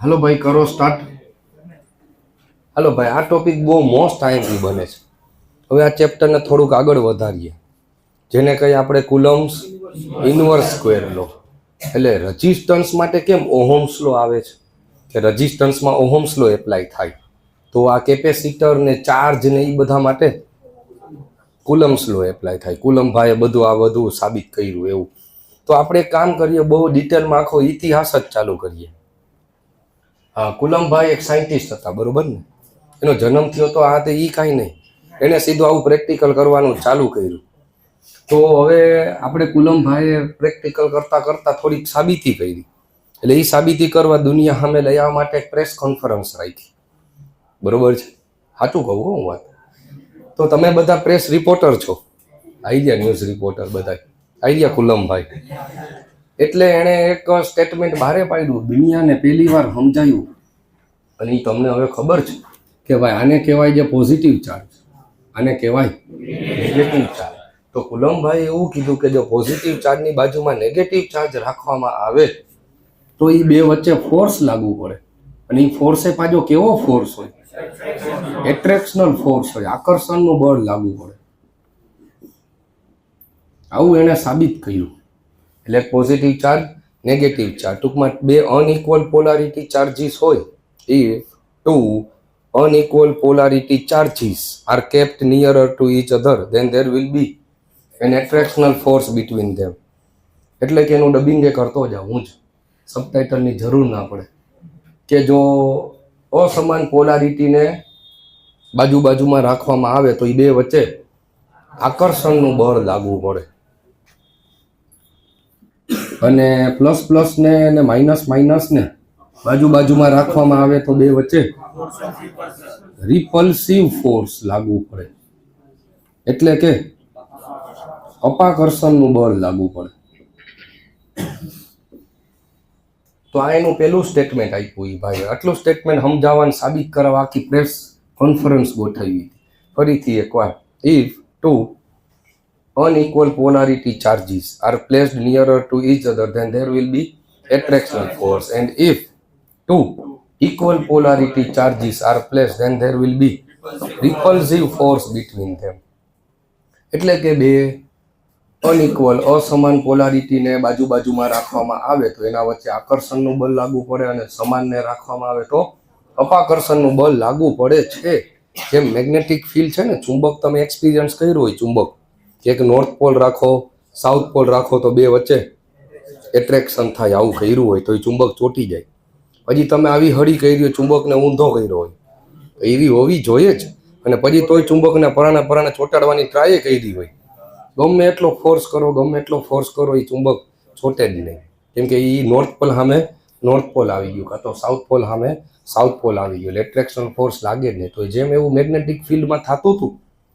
હાલો ભાઈ, કરો સ્ટાર્ટ. હાલો ભાઈ, આ ટોપિક બહુ મોસ્ટ આઈએમપી બને છે. હવે આ ચેપ્ટરને થોડુંક આગળ વધારીએ, જેને કહીએ આપણે કુલમ્સ ઇનવર્સ સ્ક્વેર લો. એટલે રેઝિસ્ટન્સ માટે કેમ ઓહમ્સ લો આવે છે, કે રેઝિસ્ટન્સમાં ઓહમ્સ લો એપ્લાય થાય, તો આ કેપેસિટર ને ચાર્જ ને એ બધા માટે કુલમ્સ લો એપ્લાય થાય. કુલમ ભાઈએ બધું આ બધું સાબિત કર્યું એવું. તો આપણે એક કામ કરીએ, બહુ ડિટેલમાં આખો ઇતિહાસ જ ચાલુ કરીએ. હા, કુલમભાઈ એક સાયન્ટિસ્ટ હતા, બરોબર ને? એનો જન્મ થયો તો આ તે એ કાંઈ નહીં, એને સીધું આવું પ્રેક્ટિકલ કરવાનું ચાલુ કર્યું. તો હવે આપણે કુલમભાઈએ પ્રેક્ટિકલ કરતાં કરતાં થોડીક સાબિતી કરી. એટલે એ સાબિતી કરવા દુનિયા સામે લઈ આવવા માટે એક પ્રેસ કોન્ફરન્સ રાખી, બરોબર છે? સાચું કહું હું વાત. તો તમે બધા પ્રેસ રિપોર્ટર છો, આવી ગયા ન્યૂઝ રિપોર્ટર બધા આવી ગયા કુલમભાઈ. એટલે એણે એક સ્ટેટમેન્ટ બહાર પાડ્યું, દુનિયાને પહેલી વાર સમજાયું. અને એ તમને હવે ખબર છે કે ભાઈ આને કહેવાય જે પોઝિટિવ ચાર્જ, આને કહેવાય નેગેટિવ ચાર્જ. તો કુલમભાઈએ એવું કીધું કે જો પોઝિટિવ ચાર્જની બાજુમાં નેગેટિવ ચાર્જ રાખવામાં આવે તો એ બે વચ્ચે ફોર્સ લાગુ પડે. અને એ ફોર્સે પાછો કેવો ફોર્સ હોય? એટ્રેક્શનલ ફોર્સ હોય, આકર્ષણનું બળ લાગુ પડે. આવું એણે સાબિત કર્યું. એટલે પોઝિટિવ ચાર્જ, નેગેટિવ ચાર્જ, ટૂંકમાં બે અનઇક્વલ પોલારિટી ચાર્જીસ હોય, એ two unequal polarity charges are kept nearer to each other, then there will be an attractional force between them. એટલે કે એનું ડબિંગ એ કરતો જાઉં હું જ, સબટાઇટલની જરૂર ના પડે. કે જો અસમાન પોલારિટીને બાજુમાં રાખવામાં આવે તો એ બે વચ્ચે આકર્ષણનું બળ લાગવું પડે. અને પ્લસ ને માઇનસ ને બાજુમાં રાખવામાં આવે તો બે વચ્ચે રિપલ્સિવ ફોર્સ લાગુ પડે. એટલે કે અપાકર્ષણનું બળ લાગુ પડે. તો આ એનું પેલું સ્ટેટમેન્ટ આપ્યું એ ભાઈ. આટલું સ્ટેટમેન્ટ સમજાવવાનું સાબિત કરવા આખી પ્રેસ કોન્ફરન્સ ગોઠવી. ફરીથી એકવાર, if two unequal polarity charges are placed nearer to each other, then there will be attractional force, and if two equal polarity charges are placed, then there will be repulsive force between them. એટલે કે બે unequal અસમાન પોલારિટીને બાજુમાં રાખવામાં આવે તો એના વચ્ચે આકર્ષણનું બળ લાગુ પડે, અને સમાનને રાખવામાં આવે તો અપાકર્ષણનું બળ લાગુ પડે છે. જેમ મેગ્નેટિક ફિલ્ડ છે ને, ચુંબક તમે એક્સપિરિયન્સ કર્યું હોય, ચુંબક એક નોર્થ પોલ રાખો, સાઉથ પોલ રાખો તો બે વચ્ચે એટ્રેક્શન થાય. આવું કર્યું હોય તો એ ચુંબક ચોટી જાય. પછી તમે આવી હળી કરી ચુંબકને ઊંધો કર્યો હોય, એવી હોવી જોઈએ જ. અને પછી તોય ચુંબકને પરાણે ચોંટાડવાની ટ્રાય કરી હોય, ગમે એટલો ફોર્સ કરો એ ચુંબક છોટે જ નહીં. કેમ કે એ નોર્થ પોલ સામે નોર્થ પોલ આવી ગયું, કાં તો સાઉથ પોલ સામે સાઉથ પોલ આવી ગયું, એટલે એટ્રેક્શન ફોર્સ લાગે જ નહીં. તો જેમ એવું મેગ્નેટિક ફિલ્ડમાં થતું હતું,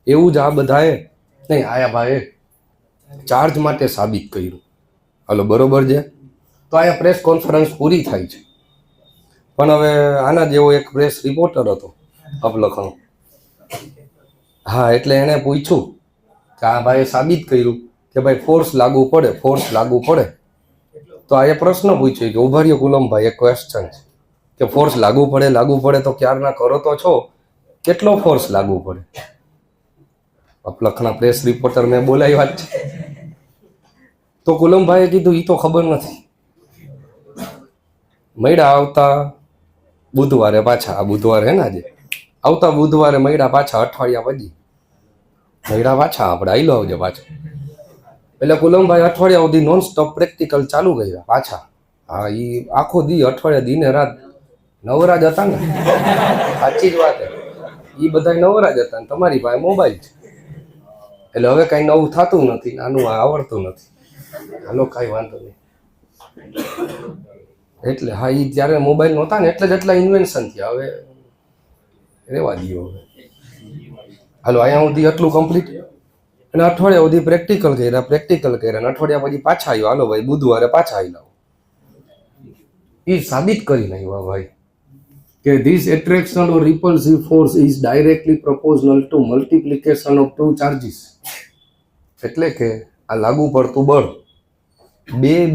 એવું જ આ બધાએ નહીં આયા ભાઈએ ચાર્જ માટે સાબિત કર્યું. હાલો, બરોબર છે? તો અહીંયા પ્રેસ કોન્ફરન્સ પૂરી થાય છે. પણ હવે આના જેવો એક પ્રેસ રિપોર્ટર હતો, અપલખણ. હા, એટલે એણે પૂછ્યું કે આ ભાઈએ સાબિત કર્યું કે ભાઈ ફોર્સ લાગુ પડે. તો આ એ પ્રશ્ન પૂછ્યો કે ઉભા રહ્યો કુલમભાઈ, એક ક્વેશ્ચન છે કે ફોર્સ લાગુ પડે તો ક્યારના કરો તો છો, કેટલો ફોર્સ લાગુ પડે? અપલખના પ્રેસ રિપોર્ટર મેં બોલાવી વાત છે. તો કુલમભાઈએ કીધું એ તો ખબર નથી. મળ્યા આવતા બુધવારે પાછા, આ બુધવારે હે ને આજે, આવતા બુધવારે મળ્યા પાછા, અઠવાડિયા પછી મળ્યા પાછા, આપણે આઈ લો આવજે પાછા. એટલે કુલમભાઈ અઠવાડિયા સુધી નોન સ્ટોપ પ્રેક્ટિકલ ચાલુ કર્યા પાછા. હા, એ આખો દી, અઠવાડિયા દીને રાત નવરાજ હતા ને, સાચી જ વાત. એ બધા નવરાજ હતા ને તમારી પાસે મોબાઈલ છે. એટલે હવે કાંઈ નવું થતું નથી, આનું આવડતું નથી. હાલો, કાંઈ વાંધો નહીં. એટલે હા, એ જ્યારે મોબાઈલ નહોતા ને એટલે જ એટલા ઇન્વેન્શન થયા. હવે રેવા દો હવે. હાલો, અહીંયા સુધી આટલું કમ્પ્લીટ. અને અઠવાડિયા સુધી પ્રેક્ટિકલ કર્યા, અને અઠવાડિયા પછી પાછા આવ્યો. હાલો ભાઈ, બુધવારે પાછા આવી લાવો. એ સાબિત કરી નાખ્યું ભાઈ કે this attraction or repulsive force is directly proportional to multiplication of two charges. એટલે કે આ લાગુ પડતું બળ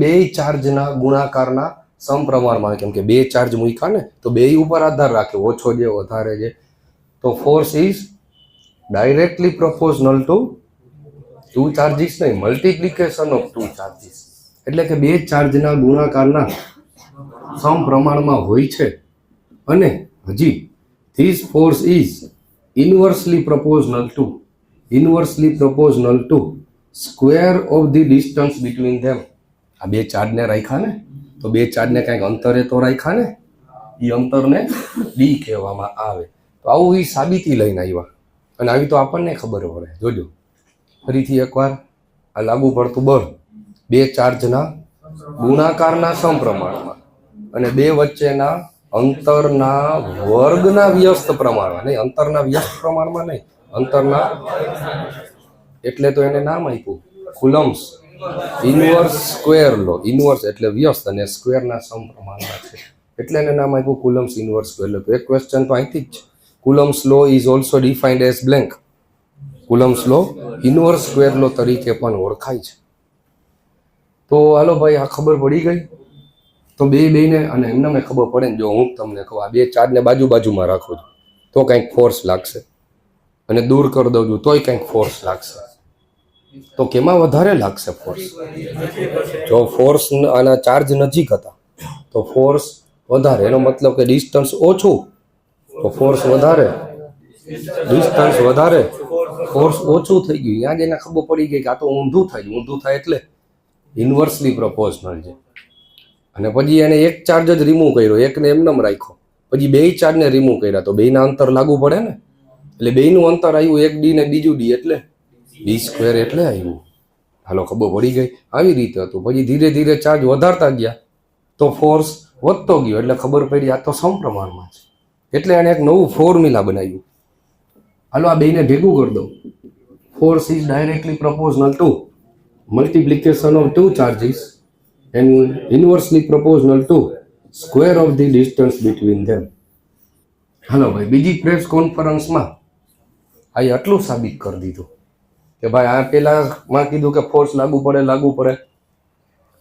બે ચાર્જના ગુણાકારના સમપ્રમાણમાં, કેમ કે બે ચાર્જ મૂક્યા ને તો બે ઉપર આધાર રાખે, ઓછો છે વધારે છે. તો force is directly proportional to two charges નહીં, મલ્ટિપ્લિકેશન ઓફ ટુ ચાર્જીસ. એટલે કે બે ચાર્જના ગુણાકારના સમપ્રમાણમાં હોય છે. અને હજી this force is inversely proportional to square of the distance between them. આ બે ચાર્જને રાખ્યા ને તો બે ચાર્જને કંઈક અંતરે તો રાખ્યા ને, એ અંતરને ડી કહેવામાં આવે. તો આવું એ સાબિતી લઈને આવ્યા, અને આવી તો આપણને ખબર પડે. જોજો ફરીથી એકવાર, આ લાગુ પડતું બળ બે ચાર્જના ગુણાકારના સમપ્રમાણમાં અને બે વચ્ચેના અંતરના વર્ગના વ્યસ્ત પ્રમાણમાં, નહીં અંતરના વ્યસ્ત પ્રમાણમાં નહીં, અંતરના, એટલે તો એને નામ આપ્યું કુલમ્સ ઇન્વર્સ સ્ક્વેર લો. ઇન્વર્સ એટલે વ્યસ્ત અને સ્ક્વેરના સમપ્રમાણમાં છે, એટલે એને નામ આપ્યું કુલમ્સ ઇન્વર્સ સ્ક્વેર લો. તો એક ક્વેશ્ચન તો અહીંથી જ, Coulomb's law is also defined as blank. Coulomb's law inverse square law તરીકે પણ ઓળખાય છે. તો હાલો ભાઈ, આ ખબર પડી ગઈ. તો બેને અને એમને મેં ખબર પડે ને, જો હું તમને કહું આ બે ચાર્જને બાજુમાં રાખું છું તો કંઈક ફોર્સ લાગશે, અને દૂર કરી દઉં છું તોય કંઈક ફોર્સ લાગશે. તો કેમાં વધારે લાગશે ફોર્સ? જો ફોર્સ આના ચાર્જ નજીક હતા તો ફોર્સ વધારે, એનો મતલબ કે ડિસ્ટન્સ ઓછું તો ફોર્સ વધારે, ડિસ્ટન્સ વધારે ફોર્સ ઓછું થઈ ગયું. ત્યાં જ એને ખબર પડી ગઈ કે આ તો ઊંધું થાય એટલે ઇન્વર્સલી પ્રોપોર્શનલ છે. અને પછી એને એક ચાર્જ જ રિમૂવ કર્યો, એકને એમનેમ રાખ્યો, પછી બે ચાર્જને રિમૂવ કર્યા તો બેના અંતર લાગુ પડે ને, એટલે બેનું અંતર આવ્યું એક ડી ને બીજું ડી, એટલે ડી સ્ક્વેર એટલે આવ્યું. હાલો ખબર પડી ગઈ. આવી રીતે હતું. પછી ધીરે ધીરે ચાર્જ વધારતા ગયા તો ફોર્સ વધતો ગયો, એટલે ખબર પડી આ તો સમપ્રમાણમાં છે. એટલે એને એક નવું ફોર્મ્યુલા બનાવ્યું. હાલો આ બેને ભેગું કરી દઉં. Force is directly proportional two multiplication of two charges and inversely proportional to square of the distance between them. હાલો ભાઈ, બીજી પ્રેસ કોન્ફરન્સમાં આ આટલું સાબિત કરી દીધું કે ભાઈ આ પેલામાં કીધું કે ફોર્સ લાગુ પડે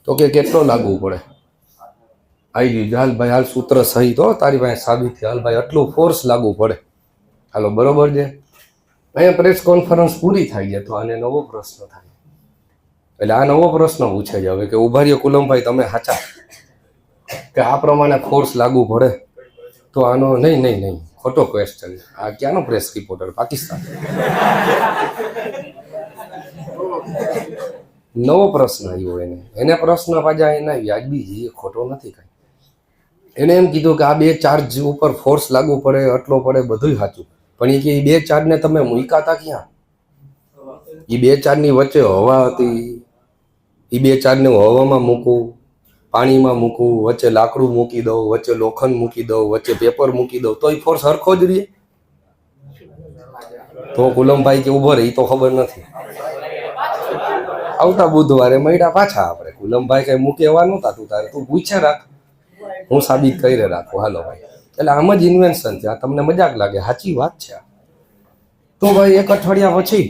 તો કે કેટલો લાગુ પડે, આવી ગયું. હાલ ભાઈ, હાલ સૂત્ર સહિત હો, તારી પાસે સાબિત છે. હાલ ભાઈ, આટલું ફોર્સ લાગુ પડે. હાલો બરોબર છે. અહીંયા પ્રેસ કોન્ફરન્સ પૂરી થાય છે તો આને નવો પ્રશ્ન થાય. એટલે આ નવો પ્રશ્ન પૂછે છે હવે કે ઉભા રહ્યો કુલમભાઈ, તમે સાચા કે આ પ્રમાણે ફોર્સ લાગુ પડે તો આનો નહીં ખોટો ક્વેશ્ચન. આ ક્યાંનો પ્રેસ રિપોર્ટર? પાકિસ્તાન. નવો પ્રશ્ન આવ્યો એને પ્રશ્ન પાછા એના વ્યાજબી, એ ખોટો નથી કાંઈ. એને એમ કીધું કે આ બે ચાર્જ ઉપર ફોર્સ લાગુ પડે, આટલો પડે, બધું સાચું, પણ એ કે એ બે ચાર્જને તમે મૂકાતા ક્યાં? એ બે ચાર્જની વચ્ચે હવા હતી, એ બે ચાર્જને હવામાં મૂકું, પાણીમાં મૂકું, વચ્ચે લાકડું મૂકી દઉં, વચ્ચે લોખંડ મૂકી દઉં, વચ્ચે પેપર મૂકી દઉં, તો એ ફોર્સ હરખો જ રહે. તો કુલમભાઈ કે ઉભો રહે, એ તો ખબર નથી. આવતા બુધવારે મળ્યા પાછા આપણે. કુલમભાઈ કઈ મૂકે એવા નહોતા, તું પૂછ્યા રાખ, હું સાબિત કરી રાખું. હાલો ભાઈ, એટલે આમ જ ઇન્વેન્શન છે. આ તમને મજાક લાગે, સાચી વાત છે. તો ભાઈ એક અઠવાડિયા પછી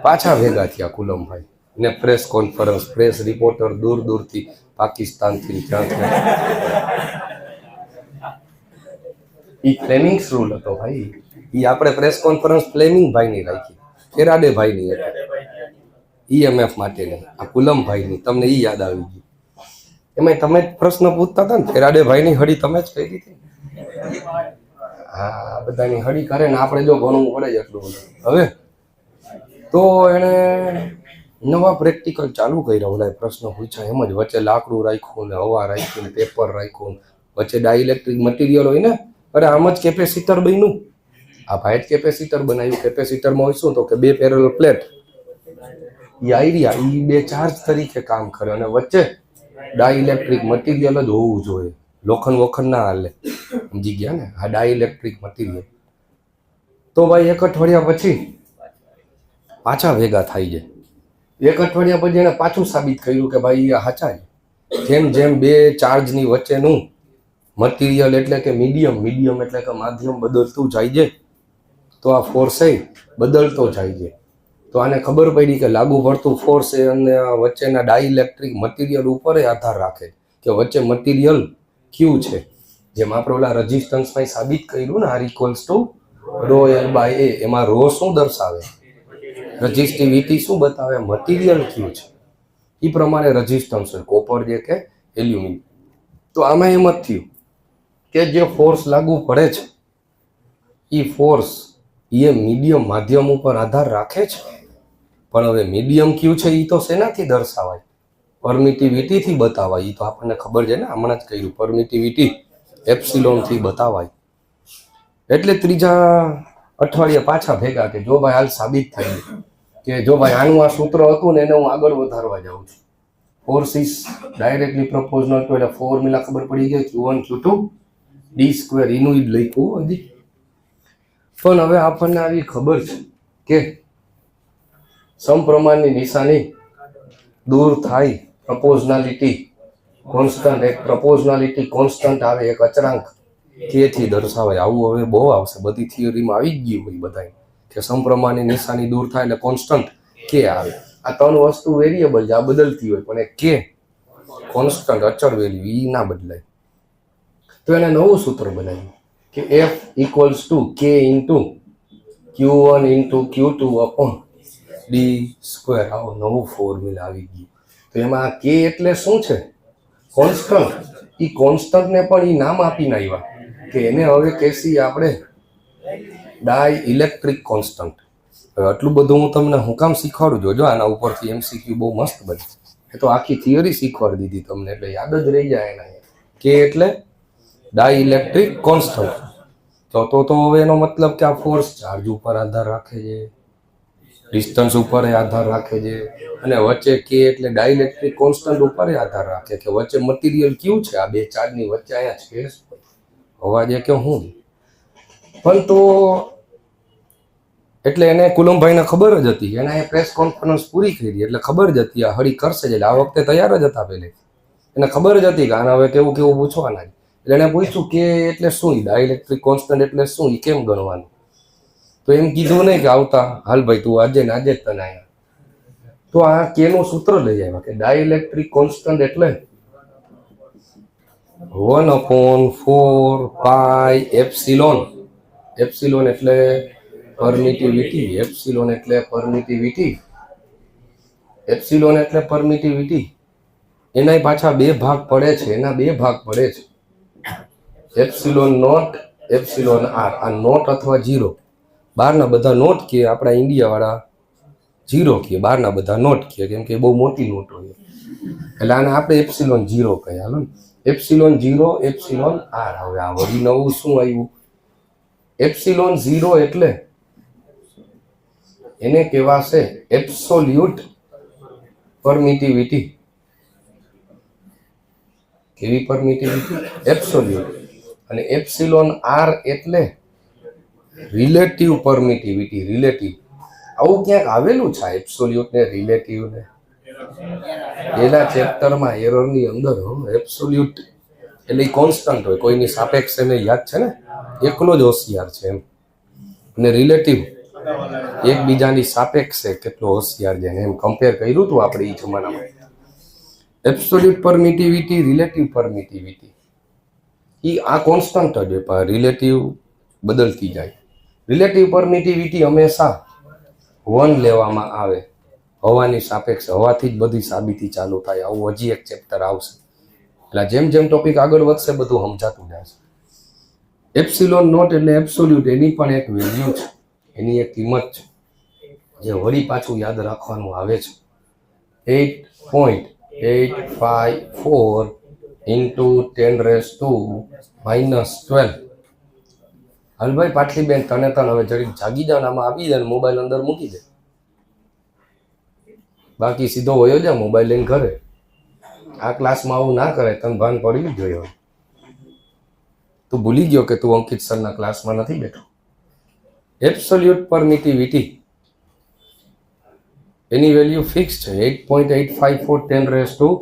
પાછા ભેગા થયા કુલમભાઈ ને પ્રેસ કોન્ફરન્સ, પ્રેસ રિપોર્ટર દૂરથી, પાકિસ્તાનથી, ક્યાંથી. એ ફ્લેમિંગ્સ રૂલ હતો ભાઈ. એ આપણે પ્રેસ કોન્ફરન્સ ફ્લેમિંગ ભાઈની રાખી, ફેરાડે ભાઈની હતી, EMF માટેની. આ કુલમભાઈની, તમને એ યાદ આવી ગયું. એમાં તમે જ પ્રશ્ન પૂછતા હતા ને, ફેરાડે ભાઈની હળી તમે જ કરી હતી. હા, બધાની હળી કરે ને આપણે જો ભણવું પડે જ એટલું બધું. હવે તો એને નવા પ્રેક્ટિકલ ચાલુ કર્યા. ઓલા પ્રશ્ન પૂછ્યા એમ જ, વચ્ચે લાકડું રાખ્યું ને હવા રાખ્યું ને પેપર રાખ્યું, વચ્ચે ડાઇલેક્ટ્રિક મટીરિયલ હોય ને. અરે આમ જ કેપેસિટર બન્યું. આ ભાઈ જ કેપેસિટર બનાવ્યું. કેપેસિટરમાં હોય શું તો કે બે પેરેલલ પ્લેટ, એ આઈડિયા, એ બે ચાર્જ તરીકે કામ કરે અને વચ્ચે ડાઇલેક્ટ્રિક મટીરિયલ જ હોવું જોઈએ. લોખંડ ના હાલે, સમજી ગયા ને? આ ડાઇલેક્ટ્રિક મટીરિયલ. તો ભાઈ એક અઠવાડિયા પછી પાછા ભેગા થાય છે. એક અઠવાડિયા પછી એને પાછું સાબિત કર્યું કે ભાઈ આ સાચા છે. જેમ બે ચાર્જની વચ્ચેનું મટીરિયલ એટલે કે મીડિયમ એટલે કે માધ્યમ બદલતું જાય છે તો આ ફોર્સ બદલતો જાય છે. તો આને ખબર પડી કે લાગુ પડતું ફોર્સ અને વચ્ચેના ડાઇલેક્ટ્રિક મટીરિયલ ઉપર આધાર રાખે. કે વચ્ચે મટીરિયલ ક્યુ છે. જેમ આપણે ઓલા રેઝિસ્ટન્સમાં સાબિત કર્યું ને R equals to rho L by A, એમાં રો શું દર્શાવે? રજિસ્ટિવિટી શું બતાવે? મટીરિયલ ક્યુ છે. એ પ્રમાણે રેઝિસ્ટન્સ હોય, કોપર જે કે એલ્યુમિનિયમ. તો આમાં એમ જ થયું કે જે ફોર્સ લાગુ પડે છે એ ફોર્સ એ મીડિયમ માધ્યમ ઉપર આધાર રાખે છે. પણ હવે મીડિયમ ક્યુ છે એ તો શેનાથી દર્શાવાય? પરમિટિવિટીથી બતાવાય. એ તો આપણને ખબર છે ને, હમણાં જ કહ્યું, પરમિટિવિટી એપ્સિલોનથી બતાવાય. એટલે ત્રીજા અઠવાડિયે પાછા ભેગા કે જો ભાઈ હાલ સાબિત થાય કે જો ભાઈ આનું આ સૂત્ર હતું ને એને હું આગળ વધારવા જાઉં છું. Force is directly proportional two, એટલે ફોર્મ્યુલા ખબર પડી ગઈ, Q1 Q2 D સ્ક્વેર, એનું જ લખ્યું હજી. પણ હવે આપણને આવી ખબર છે કે સમપ્રમાણની નિશાની દૂર થાય, પ્રોપોર્શનાલિટી કોન્સ્ટન્ટ, એક પ્રોપોર્શનાલિટી કોન્સ્ટન્ટ આવે, એક અચળાંક k થી દર્શાવાય. આવું હવે બહુ આવશે, બધી થિયરીમાં આવી જ ગયું હોય બધાય કે સમપ્રમાણની નિશાની દૂર થાય એટલે કોન્સ્ટન્ટ k આવે. આ ત્રણ વસ્તુ વેરિયેબલ છે, આ બદલતી હોય, પણ એ k કોન્સ્ટન્ટ અચળ વેલ્યુ ઈ ના બદલાય. તો એને નવું સૂત્ર બનાવ્યું કે F equals to k into Q1 into Q2 upon D square. આવો નવું ફોર્મ્યુલા આવી ગયું. તો એમાં k એટલે શું છે? કોન્સ્ટન્ટ. એ કોન્સ્ટન્ટને પણ એ નામ આપીને આવ્યા કે એને હવે કહેશી આપણે ડાય ઇલેક્ટ્રિક કોન્સ્ટન્ટ. આટલું બધું હું તમને હું કામ શીખવાડું? જોજો આના ઉપરથી MCQ બહુ મસ્ત બને. એ તો આખી થિયરી શીખવાડી દીધી તમને, એટલે યાદ જ રહી જાય એના. કે એટલે ડાય ઇલેક્ટ્રિક કોન્સ્ટન્ટ. તો હવે એનો મતલબ કે આ ફોર્સ ચાર્જ ઉપર આધાર રાખે છે, ડિસ્ટન્સ ઉપર આધાર રાખે છે, અને વચ્ચે કે એટલે ડાઇલેક્ટ્રિક કોન્સ્ટન્ટ ઉપર આધાર રાખે કે વચ્ચે મટીરિયલ ક્યુ છે, આ બે ચાર્જની વચ્ચે અહીંયા સ્પેસ અવાજ કે હું. પણ તો એટલે એને કુલમભાઈને ખબર જ હતી, એને પ્રેસ કોન્ફરન્સ પૂરી કરી એટલે ખબર જ હતી આ હળી કરશે જ, એટલે આ વખતે તૈયાર જ હતા. પહેલે એને ખબર જ હતી કે આને હવે કેવું કેવું પૂછવાના. એટલે એને પૂછ્યું કે એટલે શું, ડાઇલેક્ટ્રિક કોન્સ્ટન્ટ એટલે શું, એ કેમ ગણવાનું? તો એમ કીધું નહીં કે આવતા હાલ ભાઈ તું આજે ને આજે જ તને આવ્યા. તો આ કેનું સૂત્ર લઈ આવ્યા કે ડાઇલેક્ટ્રિક કોન્સ્ટન્ટ એટલે 1/4 પાઈ એપ્સિલોન. એપ્સિલોન એટલે પરમિટિવિટી, એપ્સિલોન એટલે પરમિટિવિટી, એપ્સિલોન એટલે પરમિટિવિટી. એના પાછા બે ભાગ પડે છે, એના બે ભાગ પડે છે, એપ્સિલોન નોટ, એપ્સિલોન આર. આ નોટ અથવા જીરો, બહારના બધા નોટ કે આપણા ઇન્ડિયા વાળા જીરો કે, બહારના બધા નોટ કે, કેમ કે બહુ મોટી નોટ હોય એટલે આને આપણે એપ્સિલોન જીરો કહીએ. હાલો, એપ્સિલોન જીરો, એપ્સિલોન આર. હવે આ વળી નવું શું આવ્યું? એપ્સિલોન જીરો એટલે એને કહેવાશે એબ્સોલ્યુટ પરમિટિવિટી. કેવી પરમિટિવિટી? એબ્સોલ્યુટ. અને એપ્સિલોન આર એટલે રિલેટિવ પરમિટિવિટી. રિલેટિવ આવું ક્યાંક આવેલું છે, એબ્સોલ્યુટ ને રિલેટિવ ને પેલા ચેપ્ટરમાં એરરની અંદર. એબ્સોલ્યુટ એટલે કોન્સ્ટન્ટ હોય, કોઈની સાપેક્ષ, એને યાદ છે ને, એકલો જ હોશિયાર છે એમ. અને રિલેટિવ એકબીજાની સાપેક્ષે કેટલો હોશિયાર છે એમ કમ્પેર કર્યું હતું આપણે એ જમાનામાં. એબ્સોલ્યુટ પરમિટિવિટી, રિલેટિવ પરમિટિવિટી, એ આ કોન્સ્ટન્ટ જ હોય, પણ રિલેટિવ બદલતી જાય. રિલેટિવ પરમિટિવિટી હંમેશા 1 લેવામાં આવે, હવાની સાપેક્ષ. હવાથી જ બધી સાબિતી ચાલુ થાય. આવું હજી એક ચેપ્ટર આવશે, એટલે જેમ જેમ ટોપિક આગળ વધશે બધું સમજાતું જશે. એપ્સિલોન નોટ એટલે એબ્સોલ્યુટ, એની પણ એક વેલ્યુ છે, એની એક કિંમત છે, જે વળી પાછું યાદ રાખવાનું આવે છે. 8.854 ઇન્ટુ 10⁻⁻12. હાલ ભાઈ પાટલી બેન, તને હવે જરી જાગી જાવ, આમાં આવી જાય, મોબાઈલ અંદર મૂકી દે, બાકી સીધો વયો જા મોબાઈલ લઈને ઘરે. આ ક્લાસમાં આવું ના કરે, તને ભાન પડવી જોઈએ. તું ભૂલી ગયો કે તું અંકિત સરના ક્લાસમાં નથી બેઠો. એબ્સોલ્યુટ પરમિટિવિટી એની વેલ્યુ ફિક્સ છે 8.854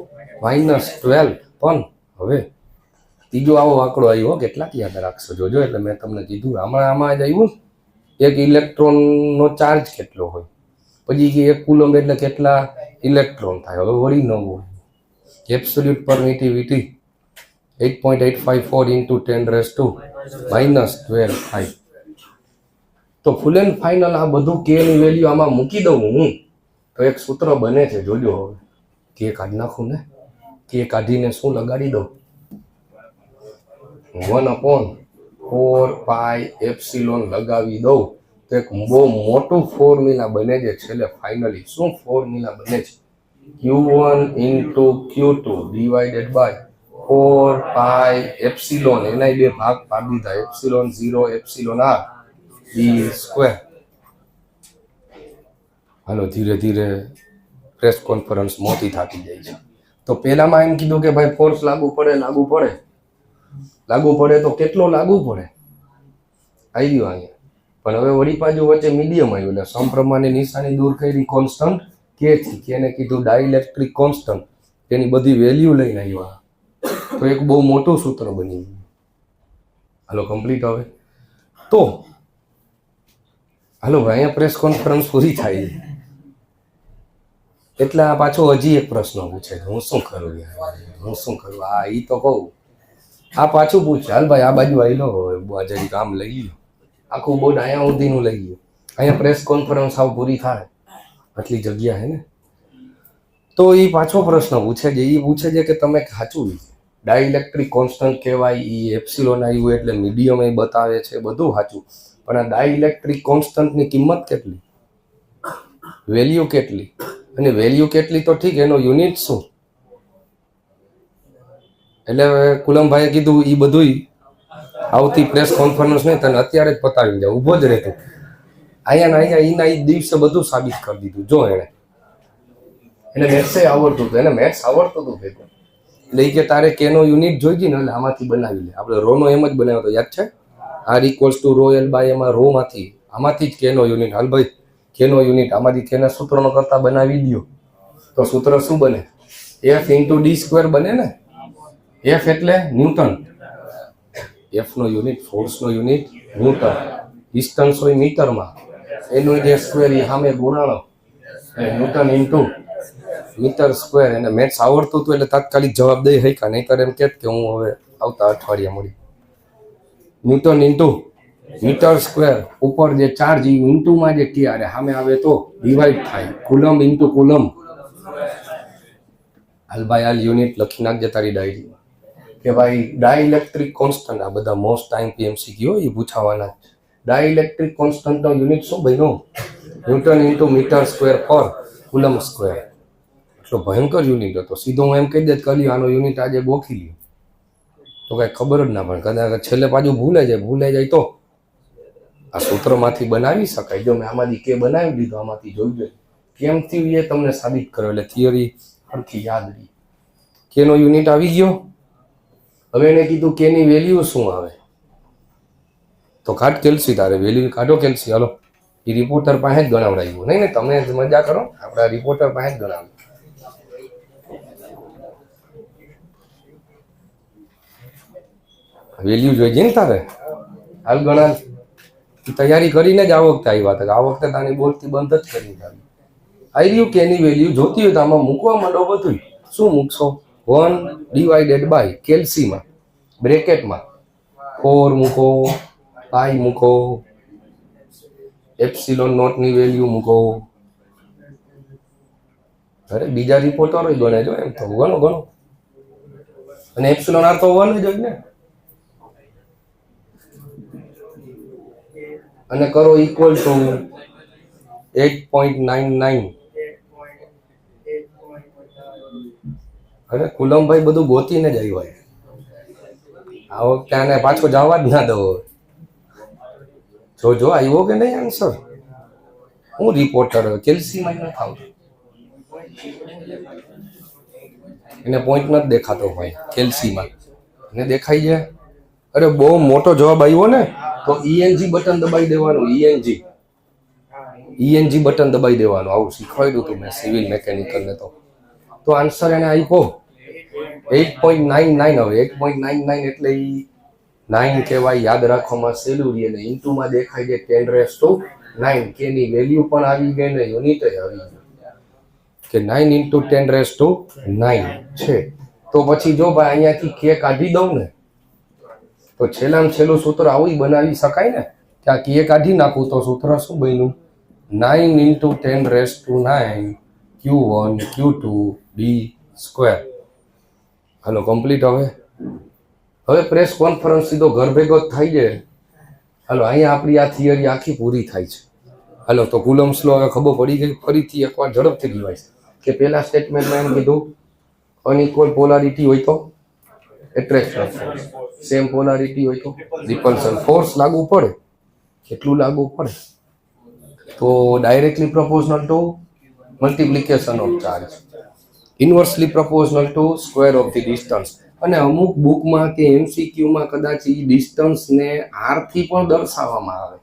10⁻12. પણ હવે ત્રીજો આવો આંકડો આવ્યો, કેટલાક યાદ રાખશો જોજો. એટલે મેં તમને કીધું આમાં જ આવ્યું, એક ઇલેક્ટ્રોનનો ચાર્જ કેટલો હોય, પછી એક કુલમ એટલે કેટલા ઇલેક્ટ્રોન થાય. હવે વળી નવું absolute permittivity 8.854 into 10 raised to -12 થાય. તો ફૂલ એન્ડ ફાઇનલ આ બધું કે ની વેલ્યુ આમાં મૂકી દઉં હું તો એક સૂત્ર બને છે. જોજો હવે કે કાઢી નાખું ને, કે કાઢીને શું લગાડી દઉં 1/4 પાઈ એપ્સિલોન લગાવી દઉં તો એક બહુ મોટું ફોર્મ્યુલા બને છે છેલ્લે ફાઇનલી. શું ફોર્મ્યુલા બને છે? Q1 into Q2 divided by 4 pi epsilon, એના બે ભાગ પાડી દીધા, epsilon 0 epsilon r d square. હાલો ધીરે ધીરે પ્રેસ કોન્ફરન્સ મોટી થતી જાય છે. તો પહેલામાં એમ કીધું કે ભાઈ ફોર્સ લાગુ પડે તો કેટલો લાગુ પડે આવી ગયો અહીંયા. પણ હવે વળી પાછું વચ્ચે મીડિયમ આવ્યું એટલે સમપ્રમાણની નિશાની દૂર કરી કોન્સ્ટન્ટ કે થી, કેને કીધું ડાઇલેક્ટ્રિક કોન્સ્ટન્ટ, તેની બધી વેલ્યુ લઈને આવ્યા. તો એક બહુ મોટું સૂત્ર બની ગયું. હાલો કમ્પ્લીટ. હવે તો હાલો ભાઈ અહીંયા પ્રેસ કોન્ફરન્સ પૂરી થાય છે એટલે આ પાછો હજી એક પ્રશ્ન પૂછે છે, હું શું કરું યાર. હા ઈ તો કહું, આ પાછું પૂછે હાલ ભાઈ આ બાજુ આવી લો, જરી કામ લઈ લો, આખું બોર્ડ અહીંયા સુધીનું લઈ ગયું. અહીંયા પ્રેસ કોન્ફરન્સ આવ પૂરી થાય આટલી જગ્યા હે ને. તો એ પાછો પ્રશ્ન પૂછે છે, એ પૂછે છે કે તમે સાચું ડાઇલેક્ટ્રિક કોન્સ્ટન્ટ કહેવાય, એ એપ્સિલોન આવ્યું એટલે મીડિયમ એ બતાવે છે, બધું સાચું. પણ આ ડાઇલેક્ટ્રિક કોન્સ્ટન્ટની કિંમત કેટલી, વેલ્યુ કેટલી, અને વેલ્યુ કેટલી તો ઠીક, એનો યુનિટ શું? એટલે કુલમભાઈએ કીધું એ બધું આવતી પ્રેસ કોન્ફરન્સ નહીં, તને અત્યારે જ પતાવી જાય, ઊભો જ રહેતો. અહીંયા એના એ દિવસે બધું સાબિત કરી દીધું. જો એને મેથ્સે આવડતું હતું, એને મેથ્સ આવડતું હતું ભેગું. એટલે કે તારે કેનો યુનિટ જોઈ ગઈ ને એટલે આમાંથી બનાવી લે. આપણે રોનો એમ જ બનાવ્યો હતો, યાદ છે? R = ρ L / એમાં રો માંથી આમાંથી જ કેનો યુનિટ. હાલ ભાઈ કેનો યુનિટ આમાંથી કેના સૂત્રનો કરતા બનાવી દો તો સૂત્ર શું બને? F × d² બને ને. F એટલે ન્યૂટન, F નો યુનિટ, ફોર્સ નો યુનિટ ન્યૂટન, ડિસ્ટન્સ હોય મીટરમાં, એનું જે સ્ક્વેર એ સામે ગુણાણો ન્યૂટન ઇન્ટુ મીટર સ્ક્વેર. એને મેથ્સ આવડતું હતું એટલે તાત્કાલિક જવાબ દઈ શક્યા, નહીંતર એમ કહેત કે હું હવે આવતા અઠવાડિયા મળી. ન્યૂટન ઇન્ટુ મીટર સ્ક્વેર, ઉપર જે ચાર્જ એ ઇન્ટુમાં જે ટીઆર સામે આવે તો ડિવાઈડ થાય, કુલમ ઇન્ટુ કુલમ. હાલ ભાઈ હાલ યુનિટ લખી નાખજે તારી ડાયરીમાં કે ભાઈ ડાઇલેક્ટ્રિક કોન્સ્ટન્ટ, આ બધા મોસ્ટ ટાઈમ PMCQ એ પૂછાવાના. ડાઇલેક્ટ્રિક કોન્સ્ટન્ટનો યુનિટ શું બન્યો? ન્યૂટન ઇન્ટુ મીટર સ્ક્વેર પર કુલમ સ્ક્વેર. એટલો ભયંકર યુનિટ હતો. સીધો હું એમ કહી દે કે આનો યુનિટ આજે ગોખી લ્યો તો કઈ ખબર જ ના પડે. કદાચ છેલ્લે પાછું ભૂલાઈ જાય તો આ સૂત્રમાંથી બનાવી શકાય. જો મેં આમાંથી કે બનાવી દીધો, આમાંથી જોઈ જોઈએ કેમ થયું એ તમને સાબિત કરો એટલે થિયરી સરખી યાદ રહી. કેનો યુનિટ આવી ગયો. હવે એને કીધું કેની વેલ્યુ શું આવે તો કાઢ કેલ્સી, તારે વેલ્યુ કાઢો કેલ્સી. હાલો એ રિપોર્ટર પાસે જ ગણાવડાવ્યું. નહીં ને તમે મજા કરો, આપણા રિપોર્ટર પાસે જ ગણાવ્યું. વેલ્યુ જોઈ ને તારે. હાલ ગણા તૈયારી કરીને જ આ વખતે આવ્યા હતા. આ વખતે તારી બોલતી બંધ જ કરી આવી રહ્યું કે એની વેલ્યુ જોતી હોય તો આમાં મૂકવા માંડો. બધું શું મૂકશો? 1// કેલ્સીમાં બ્રેકેટમાં 4 મૂકો, પાઈ મૂકો, એપ્સિલોન નોટની વેલ્યુ મૂકો. અરે બીજા રિપોર્ટરો ગણે જો એમ તો ગણો. અને એપ્સિલોન r તો 1 જ હોય ને. અને કરો ઇક્વલ ટુ 8.99. અરે કુલમભાઈ બધું ગોતીને જ આવ્યો. આ વખતે આને પાછો જવા જ ના દો. જો આવ્યો કે નહીં આન્સર. હું રિપોર્ટર કેલ્સીમાં ન થાવ, એને પોઈન્ટ નથી દેખાતો ભાઈ કેલ્સીમાં, એને દેખાઈ જાય. અરે બહુ મોટો જવાબ આવ્યો ને તો ENG બટન દબાઈ દેવાનું. ENG બટન દબાઈ દેવાનું. આવું શીખવાડ્યું હતું મેં સિવિલ મેકેનિકલ ને. તો આન્સર એને આપ્યો 8.99. હવે 8.99 એટલે એ 9 કહેવાય, યાદ રાખવામાં સહેલું રહે. અને ઇન્ટુમાં દેખાય છે 10⁹ કે ની વેલ્યુ પણ આવી ગઈ ને યુનિટ આવી ગયું કે 9 × 10⁹ છે. તો પછી જો ભાઈ અહીંયાથી કે કાઢી દઉં ને તો છેલ્લામાં છેલ્લું સૂત્ર આવું બનાવી શકાય ને કે આ કે કાઢી નાખું તો સૂત્ર શું બન્યું 9 × 10⁹ Q1 Q2 D². હાલો કમ્પ્લીટ. હવે પ્રેસ કોન્ફરન્સ સીધો ઘર ભેગો જ થાય છે. હાલો અહીંયા આપણી આ થિયરી આખી પૂરી થાય છે. હાલો તો કુલમ્સ લો હવે ખબર પડી ગઈ. ફરીથી એકવાર ઝડપથી રિવાઇઝ કે પહેલા સ્ટેટમેન્ટમાં એમ કીધું અનઇક્વલ પોલારિટી હોય તો એટ્રેક્શન ફોર્સ, સેમ પોલારિટી હોય તો રિપલ્શન ફોર્સ લાગુ પડે. કેટલું લાગુ પડે? તો directly proportional to multiplication of charge, inversely proportional to square of the distance. અને અમુક બુકમાં કે એમસીક્યુમાં કદાચ એ ડિસ્ટન્સને આર થી પણ દર્શાવવામાં આવે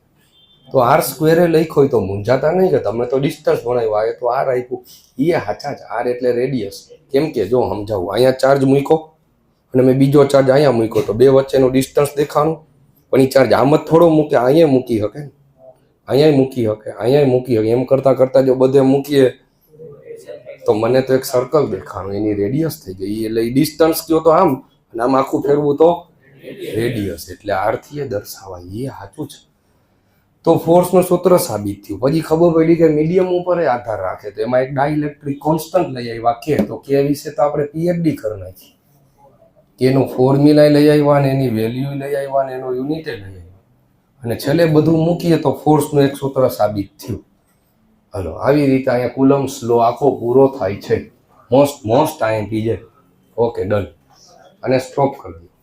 તો આર સ્ક્વેરે લખ્યો હોય તો મૂંઝાતા નહીં કે તમે તો ડિસ્ટન્સ ભણાવ્યું, આ તો આર આપ્યું. એ સાચા જ. આર એટલે રેડિયસ. કેમ કે જો સમજાવું, અહીંયા ચાર્જ મૂક્યો અને મેં બીજો ચાર્જ અહીંયા મૂક્યો તો બે વચ્ચેનું ડિસ્ટન્સ દેખાણું. પણ એ ચાર્જ આમ જ થોડો મૂકે, અહીંયા મૂકી શકે ને, અહીંયા મૂકી શકે, અહીંયા મૂકી શકે. એમ કરતાં કરતાં જો બધે મૂકીએ તો મને તો એક સર્કલ દેખાણું, એની રેડિયસ થઈ ગઈ. એટલે એ ડિસ્ટન્સ કયો તો આમ અને આમ આખું ફેરવું તો રેડિયસ. એટલે આરથી એ દર્શાવાય. એ સાચું છે. તો ફોર્સનું સૂત્ર સાબિત થયું. પછી ખબર પડી કે મીડિયમ ઉપર આધાર રાખે. તો એમાં એક ડાઇલેક્ટ્રિક કોન્સ્ટન્ટ લઈ આવ્યા કે તો કે વિશે તો આપણે પીએચડી કરી નાખી. કે એનો ફોર્મ્યુલા લઈ આવ્યા ને એની વેલ્યુ લઈ આવ્યા ને એનો યુનિટ લઈ આવ્યા અને છેલ્લે બધું મૂકીએ તો ફોર્સનું એક સૂત્ર સાબિત થયું. હલો આવી રીતે અહીંયા કુલમ્સ લો આખો પૂરો થાય છે. મોસ્ટ આઈએમપી છે. Okay done. અને સ્ટોપ કરી દઈએ.